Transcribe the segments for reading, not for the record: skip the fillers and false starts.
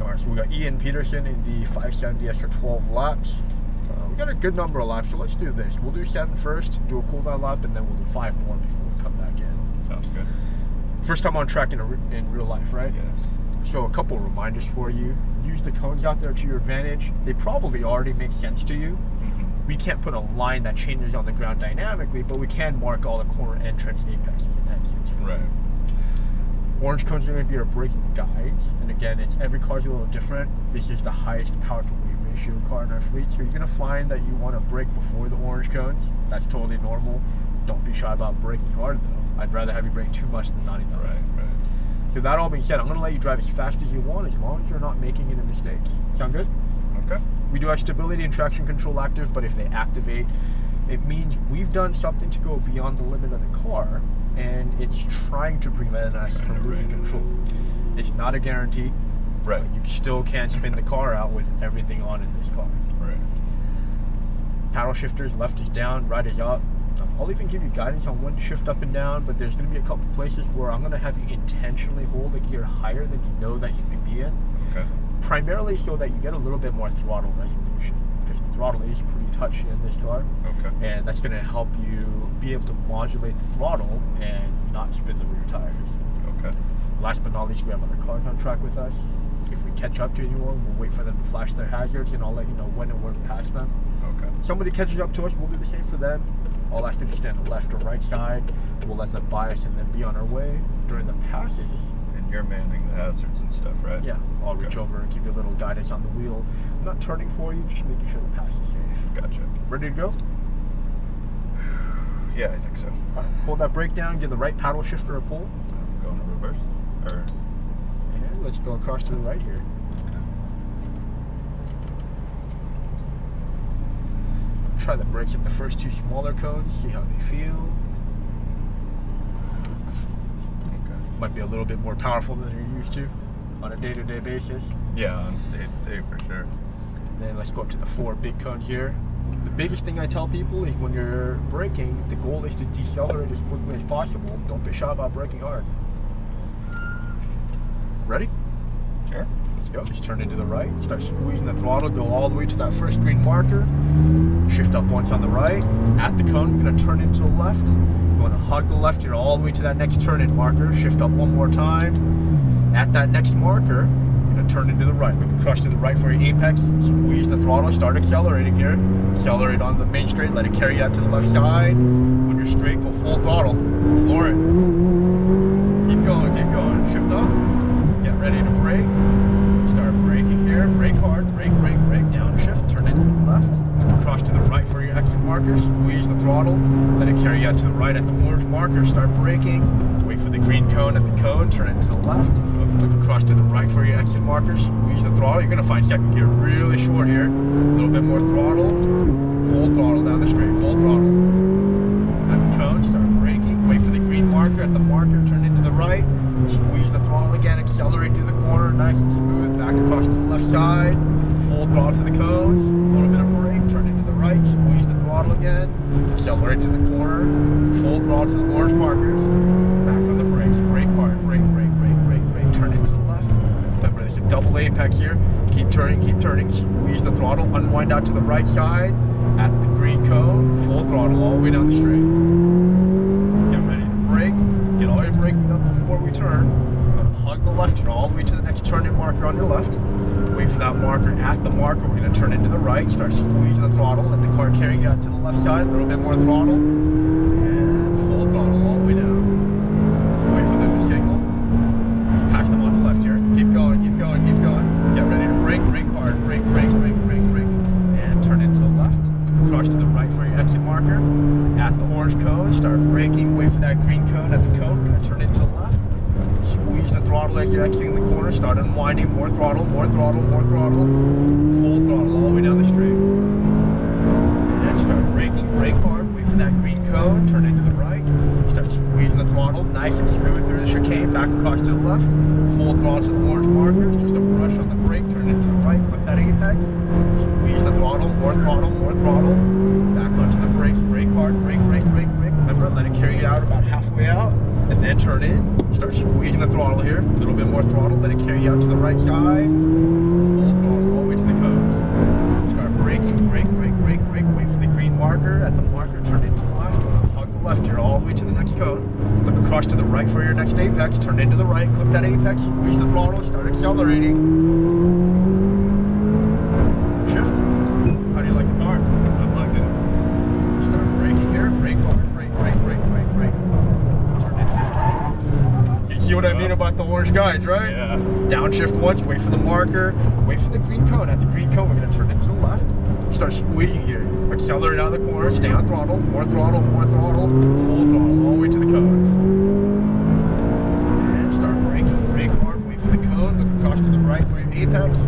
Alright, so we got Ian Peterson in the 570S for 12 laps. We got a good number of laps, so let's do this. We'll do 7 first, do a cool down lap, and then we'll do 5 more before we come back in. Sounds good. First time on track in real life, right? Yes. So a couple of reminders for you. Use the cones out there to your advantage. They probably already make sense to you. We can't put a line that changes on the ground dynamically, but we can mark all the corner entrance, apexes, and exits. Right. Orange cones are going to be our braking guides, and again, every car's a little different. This is the highest power to weight ratio car in our fleet, so you're going to find that you want to brake before the orange cones. That's totally normal. Don't be shy about braking hard, though. I'd rather have you brake too much than not enough. Right. So that all being said, I'm going to let you drive as fast as you want, as long as you're not making any mistakes. Sound good? Okay. We do have stability and traction control active, but if they activate, it means we've done something to go beyond the limit of the car, and it's trying to prevent us from losing control. It's not a guarantee. Right. You still can't spin the car out with everything on in this car. Right. Paddle shifters, left is down, right is up. I'll even give you guidance on when to shift up and down, but there's going to be a couple places where I'm going to have you intentionally hold a gear higher than you know that you can be in. Okay. Primarily so that you get a little bit more throttle resolution, because the throttle is pretty touchy in this car. Okay. And that's going to help you be able to modulate the throttle and not spin the rear tires. Okay. Last but not least, we have other cars on track with us. If we catch up to anyone, we'll wait for them to flash their hazards, and I'll let you know when and where to pass them. Okay. Somebody catches up to us, we'll do the same for them. I'll ask them to stand on the left or right side. We'll let them by us and then be on our way during the passes. And you're manning the hazards and stuff, right? Yeah, I'll reach over and give you a little guidance on the wheel. I'm not turning for you, just making sure the pass is safe. Gotcha. Ready to go? Yeah, I think so. All right, hold that brake down, give the right paddle shifter a pull. I'm going to reverse. And let's go across to the right here. Try the brakes at the first 2 smaller cones, see how they feel. Okay. Might be a little bit more powerful than you're used to on a day-to-day basis. Yeah, on day for sure. And then let's go up to the 4 big cones here. The biggest thing I tell people is when you're braking, the goal is to decelerate as quickly as possible. Don't be shy about braking hard. Ready? Sure. Let's go. Just turn into the right. Start squeezing the throttle. Go all the way to that first green marker. Shift up once on the right. At the cone, we're going to turn into the left. You want to hug the left here all the way to that next turn-in marker. Shift up one more time. At that next marker, you're going to turn into the right. Look across to the right for your apex. Squeeze the throttle. Start accelerating here. Accelerate on the main straight. Let it carry you out to the left side. When you're straight, go full throttle. Floor it. Keep going. Keep going. Shift up. Get ready to brake. Start braking here. Brake hard. Brake, brake, brake. Downshift. Turn into the left. Look across to the right for your exit marker. Squeeze the throttle. Let it carry you out to the right at the orange marker. Start braking. Wait for the green cone at the cone. Turn it to the left. Look across to the right for your exit marker. Squeeze the throttle. You're going to find second gear really short here. A little bit more throttle. Full throttle down the straight. Full throttle. At the cone. Start braking. Wait for the green marker. At the marker, turn into the right. Squeeze the throttle again. Accelerate through the corner. Nice and smooth. Back across to the left side. Full throttle to the cones. A little bit of brake. Turn into the right. Squeeze the throttle again. Accelerate to the corner. Full throttle to the orange markers. Back on the brakes. Brake hard. Brake, brake, brake, brake, brake. Turn into the left. Remember, there's a double apex here. Keep turning, keep turning. Squeeze the throttle. Unwind out to the right side. At the green cone. Full throttle all the way down the straight. Get ready to brake. Get all your braking up before we turn. We're going to hug the left here all the way to the next turn-in marker on your left. Wait for that marker. At the marker, we're going to turn into the right. Start squeezing the throttle. Let the car carry you out to the left side. A little bit more throttle. And full throttle all the way down. Let's wait for them to signal. Let's pass them on the left here. Keep going, keep going, keep going. Get ready to brake. Brake hard. Brake, brake, brake, brake, brake. And turn into the left. Cross to the right for your exit marker. At the orange cone, start braking. Wait for that green cone. At the cone, we're going to turn into the left. Squeeze the throttle as you're exiting the corner. Start unwinding. More throttle, more throttle, more throttle. Full throttle all the way down the straight. And start braking. Brake hard. Wait for that green cone. Turn into the right. Start squeezing the throttle. Nice and smooth through the chicane. Back across to the left. Full throttle to the orange markers. Just a brush on the brake. Turn into the right. Clip that apex. Squeeze the throttle. More throttle, more throttle. Back onto the brakes. Brake hard. Brake, brake, brake, brake. Remember, let it carry you out about halfway out. At and then turn in. Start squeezing the throttle here. A little bit more throttle, let it carry you out to the right side. Full throttle all the way to the cones. Start braking, brake, brake, brake, brake. Wait for the green marker. At the marker, turn into the left. Hug the left here all the way to the next cone. Look across to the right for your next apex. Turn into the right, clip that apex, squeeze the throttle, start accelerating. Shift. How do you like the car? I like it. Start braking here. Brake hard. Brake, brake, brake, brake, brake. Turn into the right. You see what I mean about the orange guides, right? Yeah. Downshift once, wait for the marker, wait for the green cone. At the green cone, we're going to turn it to the left. Start squeezing here. Accelerate out of the corner, stay on throttle, more throttle, more throttle, full throttle, all the way to the cones. And start braking, brake hard, wait for the cone, look across to the right for your apex.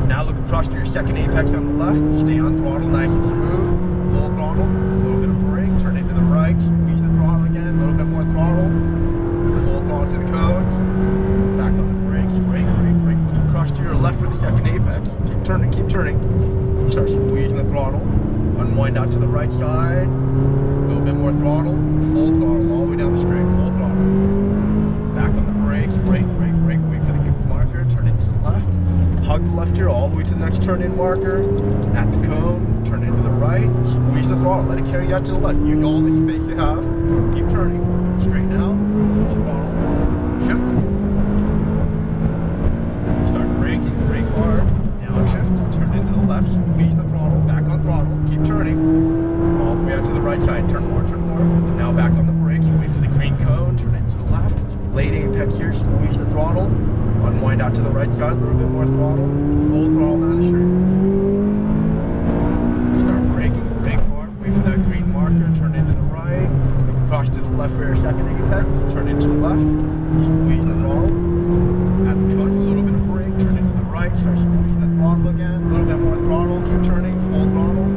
Now look across to your second apex on the left, stay on throttle, nice and smooth, full throttle, a little bit of brake, turn into the right, squeeze the throttle again, a little bit more throttle, full throttle to the cones, back on the brakes, brake, brake, brake, look across to your left for the second apex, keep turning, start squeezing the throttle, unwind out to the right side, a little bit more throttle, full throttle, all the way down the straight, full throttle, back on the brakes, brake, brake, brake, wait for the marker, turn into the left, hug the left here all the way to the next turn-in marker, at the cone, turn into the right, squeeze the throttle, let it carry you out to the left, use all the space you have, keep turning, straight now, full throttle, shift, start braking, brake hard, downshift, turn into the left, squeeze the throttle, back on throttle, keep turning, all the way out to the right side, turn more, now back on the brakes, wait for the green cone, turn into the left, late apex here, squeeze the throttle, unwind out to the right side, a little bit more throttle, full throttle down the street. Start braking, brake hard, wait for that green marker, turn into the right, look across to the left for your second apex, turn into the left, squeeze the throttle, at the cones, a little bit of brake, turn into the right, start squeezing the throttle again, a little bit more throttle, keep turning, full throttle,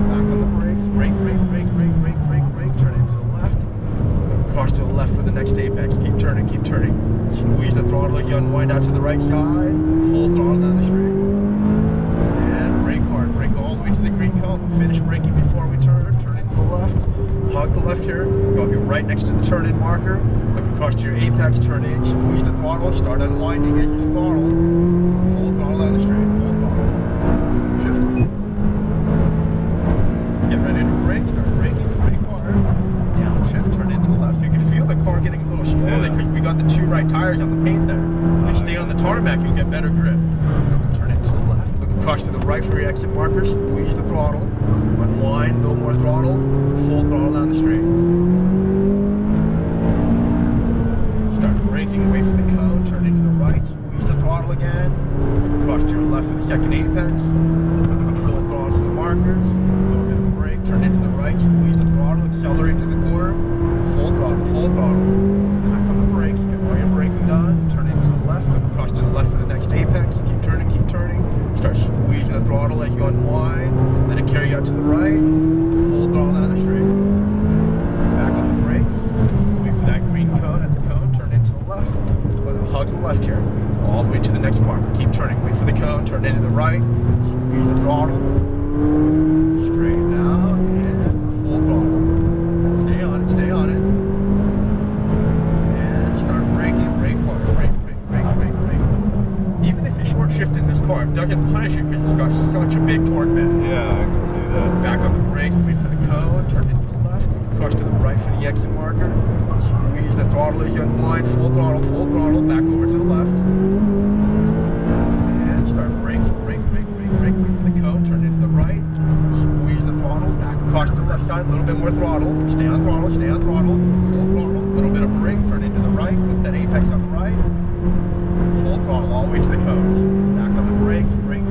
back on the brakes, brake, brake, brake, brake, brake, brake, brake, turn into the left, look across to the left for the next apex, keep turning, squeeze the throttle as you unwind out to the right side, full throttle down the street, and brake hard, brake all the way to the green cone, finish braking before we turn into the left, hug the left here, you'll be right next to the turn-in marker, look across to your apex, turn in, squeeze the throttle, start unwinding as you throttle, full throttle down the street, full throttle, shift, get ready to brake, start braking, brake hard, downshift, turn into the left, so you can feel the car getting a little slowly because we got the two right tires on the paint there. If you stay on the tarmac, you'll get better grip. Turn it to the left, look across to the right for your exit marker, squeeze the throttle, unwind, a little more throttle, full throttle down the street. Start braking, wait for the cone, turn into the right, squeeze the throttle again, look across to your left for the second apex, full throttle to the markers, a little bit of brake, turn into the right, squeeze the throttle, accelerate to the corner, full throttle, back on the brakes, get all your braking done, turn into the left, look across to the left for the next apex, keep turning, start squeezing the throttle as you unwind, let it carry you out to the right, full throttle down the street, back on the brakes, wait for that green cone, at the cone, turn into the left, let it hug the left here, all the way to the next marker, keep turning, wait for the cone, turn into the right, squeeze the throttle, straighten out, and full throttle, stay on it, and start braking, brake hard, brake. Even if you short shift in this car, it doesn't punish you because it's got such a big torque bend. Yeah, I can see that. Back on the brakes, wait for the cone, turn into the left, across to the right for the exit marker, squeeze the throttle as you unwind, full throttle, back over to the left, and start braking, brake, wait for the cone, turn into the right, squeeze the throttle, back across to the left side, a little bit more throttle, stay on throttle, full throttle, a little bit of brake, turn into the right, clip that apex on the right, full throttle all the way to the cones. Back on the brakes, brake,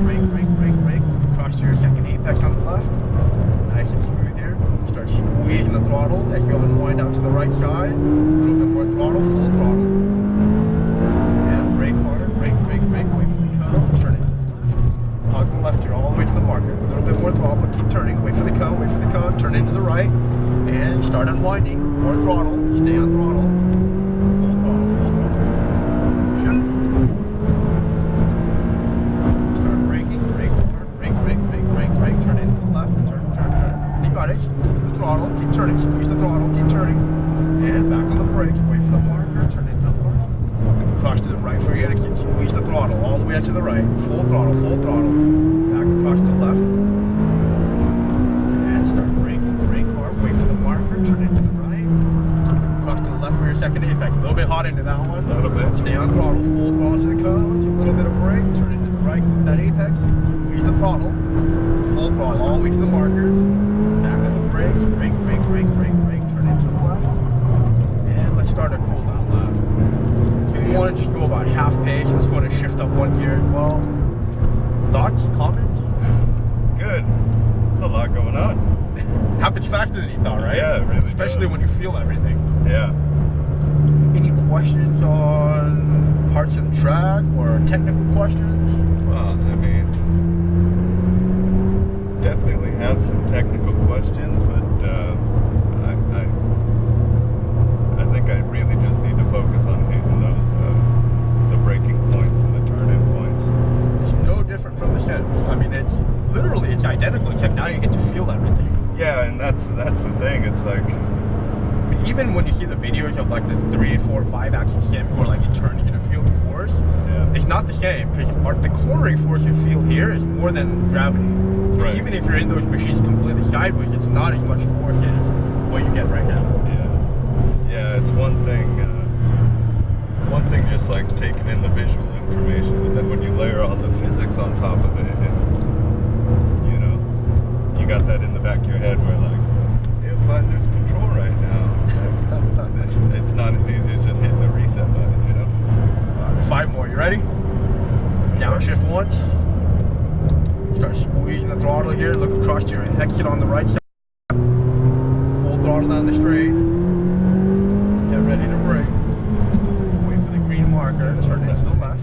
across to your second apex on the left. Nice and smooth here. Start squeezing the throttle as you unwind out to the right side. A little bit more throttle, full throttle. And brake harder, brake, wait for the cone, turn it to the left. Hug the left here all the way to the marker. A little bit more throttle, but keep turning. Wait for the cone, turn into the right. And start unwinding. More throttle, stay on throttle. Full throttle. Shift. Start braking, brake hard, brake, turn into the left, turn. You got it, the throttle, keep turning, squeeze the throttle, keep turning. And back on the brakes, wait for the marker, way out to the right. Full throttle, full throttle. Back across to the left. And start braking, brake hard, wait for the marker, turn into the right. Across to the left for your second apex. A little bit hot into that one. A little bit. Stay on throttle, full throttle to the cones, a little bit of brake, turn into the right, clip that apex, squeeze the throttle, full throttle all the way to the markers. Back on the brakes, brake, brake, brake, brake, brake, turn into the left. And let's start a cool down lap. If you want to just go about half pace, let's go to shift up one gear as well. Thoughts, comments? It's good. It's a lot going on. Happens faster than you thought, right? Yeah, it really Especially does. when you feel everything. Yeah. Any questions on parts of the track or technical questions? Well, I mean, definitely have some technical questions, but I think I really just need to focus on hitting those the braking points and the turn-in points. It's no different from the Sims. I mean, it's identical, except now you get to feel everything. Yeah, and that's the thing. It's like, But even when you see the videos of like the 3, 4, 5 axle Sims where like you turn, you're gonna feel the force. yeah, It's not the same because the cornering force you feel here is more than gravity. So Right. even if you're in those machines completely sideways, it's not as much force as what you get right now. yeah. It's one thing just like taking in the visual information, but then when you layer all the physics on top of it, and you know, you got that in the back of your head where like, if I lose control right now, it's not as easy as just hitting the reset button, you know? 5 more, you ready? Downshift once. Start squeezing the throttle here. Look across to your exit on the right side. Full throttle down the straight. Get ready to brake. Wait for the green marker. Turn into the left.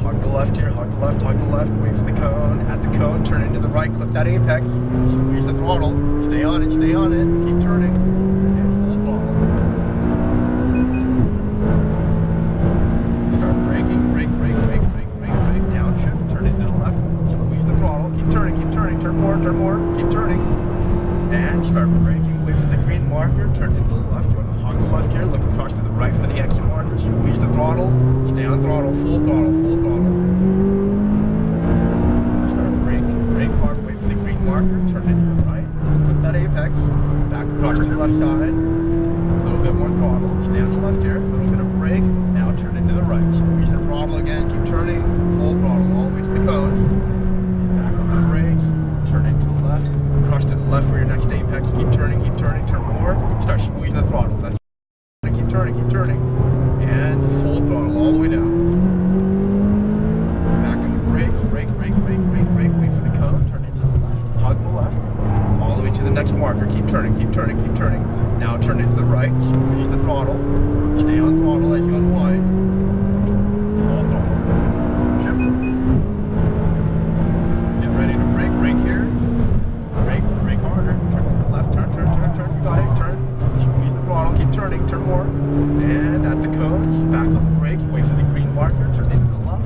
Hug the left here. Hug the left. Hug the left. Wait for the cone. At the cone, turn into the right. Clip that apex. Squeeze the throttle. Stay on it. Stay on it. Keep turning. And full throttle. Start braking. Brake, brake, brake, brake, brake, brake. Downshift. Turn into the left. Squeeze the throttle. Keep turning. Keep turning. Turn more. Turn more. Keep turning. And start braking. Wait for the green marker. Turn into the left. You want to hug the left here. Look across to the right for the exit marker. Squeeze the throttle. Stay on throttle. Full throttle. Full throttle. Start braking. Brake hard. Wait for the green marker. Turn into the right. Clip that apex. Back across to the left side. A little bit more throttle. Stay on the left here. A little bit of brake. Now turn into the right. Squeeze the throttle again. Keep turning. Full throttle all the way to the cones. Back on the brakes. Turn into the left. Cross to the left for your next apex. Keep turning, turn more. Start squeezing the throttle. That's keep turning. And full throttle all the way down. Back on the brakes. Brake. Wait for the cone. Turn into the left. Hug the left. All the way to the next marker. Keep turning. Now turn into the right. Squeeze the throttle. Stay on throttle as you unwind. Full throttle. Shift. Get ready to brake here. Brake harder. Turn to the left. Turn. You got it. Turn. Squeeze the throttle. Keep turning. Turn more. And at the cones, back off the brakes. Wait for the green marker. Turn into the left.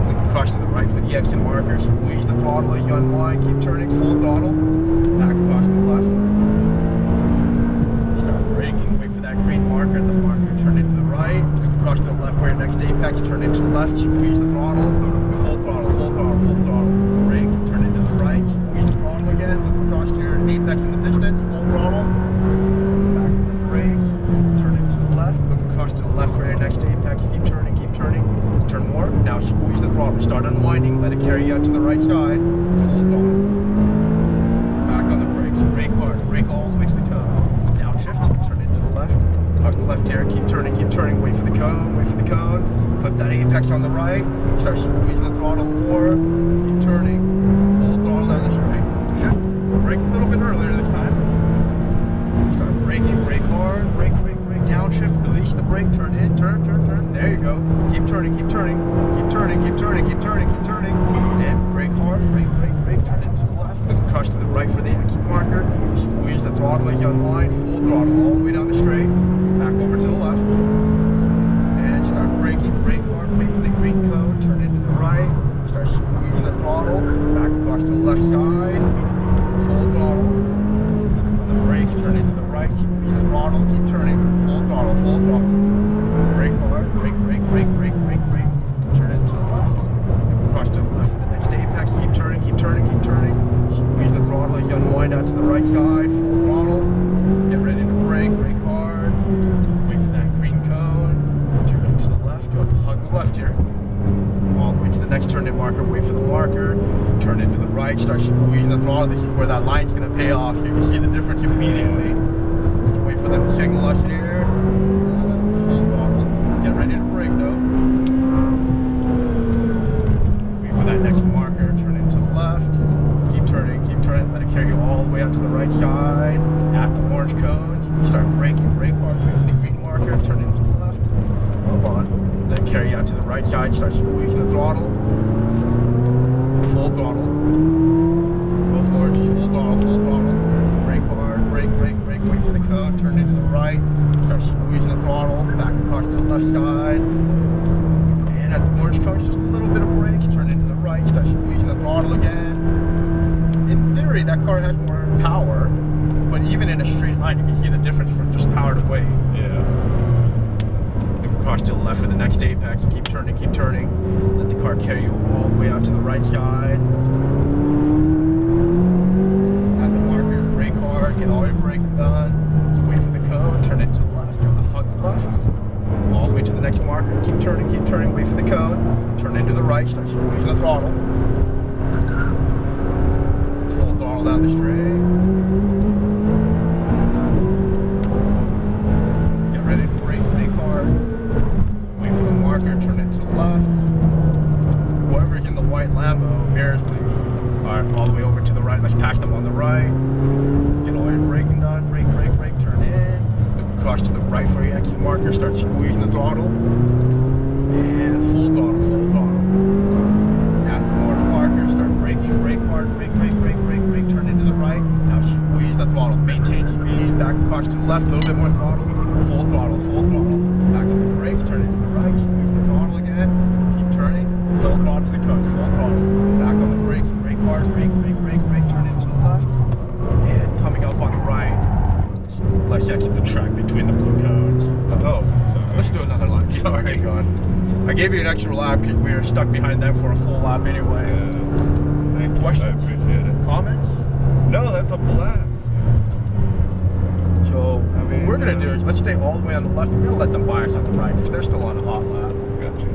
Look across to the right for the exit marker. Squeeze the throttle as you unwind. Keep turning. Full throttle. Back across to the left. Start braking. Wait for that green marker. The marker. Turn into the right. Look across to the left for your next apex. Turn into the left. Squeeze the throttle. Full throttle. Brake. Turn into the right. Squeeze the throttle again. Look across to your apex in the distance. Full throttle. Back on the brakes. Turn into the left. Look across to the left for your next apex. Keep turning. Turn more. Now squeeze the throttle. Start unwinding. Let it carry you out to the right side. Full throttle. Back on the brakes. Brake hard. Brake all the way to the cone. Downshift. Turn into the left. Hug the left here. Keep turning. Wait for the cone. Clip that apex on the right. Start squeezing the throttle more. Keep turning. Full throttle down the straight. Shift. Brake a little bit earlier this time. Start braking. Brake hard. Brake. Downshift. Release the brake. Turn in. Turn. There you go. Keep turning. And brake hard. Brake. Turn into the left. Look across to the right for the exit marker. Squeeze the throttle as you unwind. Full throttle all the way down the straight. Back over to the left. And start braking. Brake hard. Wait for the green cone. Turn into the right. Start squeezing the throttle. Back across to the left side. Full throttle. Back on the brakes. Turn into the right. Squeeze the throttle. Keep turning. Full throttle. Brake hard. Brake. Turn into the left. All the way to the next turn-in marker, wait for the marker, turn into the right, start squeezing the throttle. This is where that line's gonna pay off, so you can see the difference immediately. Let's wait for them to signal us here. Full throttle. Get ready to brake though. Wait for that next marker, turn into the left. Keep turning, let it carry you all the way out to the right side. At the orange cones, start braking, brake hard, wait for the green marker, turn into the left. Hold on. Let it carry you out to the right side, start squeezing the throttle. Full throttle. Go forward, just full throttle. Brake hard, brake, wait for the cone, turn into the right, start squeezing the throttle, back across to the left side. And at the orange cones, just a little bit of brakes, turn into the right, start squeezing the throttle again. In theory, that car has more power, but even in a straight line, you can see the difference from just power to weight. Yeah. Across to the left for the next apex, keep turning, let the car carry you all the way out to the right side. At the markers, brake hard, get all your braking done, just wait for the cone, turn it to the left, you're gonna hug the left, all the way to the next marker, keep turning, wait for the cone, turn into the right, start squeezing the throttle. Full throttle down the straight. Get ready to brake hard. Turn it to the left. Whoever's in the white Lambo, mirrors please. Alright, all the way over to the right. Let's pass them on the right. Get all your braking done. Brake, turn in. Look across to the right for your exit marker. Start squeezing the throttle. And full throttle. At the orange marker, start braking, brake hard, brake, turn into the right. Now squeeze the throttle. Maintain speed. Back across to the left, a little bit more throttle. Full throttle. Back on the brakes, turn into the right. Throttle again, keep turning, full throttle to the coast, full throttle, back on the brakes, brake hard, brake, turn into the left, and coming up on the right, let's exit the track between the blue cones. Oh, sorry. Let's do another lap, sorry. I gave you an extra lap because we were stuck behind them for a full lap anyway. Yeah. Thank you. Questions? I appreciate it. Comments? No, that's a blast. So, what we're going to do is let's stay all the way on the left. We're going to let them buy us on the right because they're still on a hot lap. Gotcha.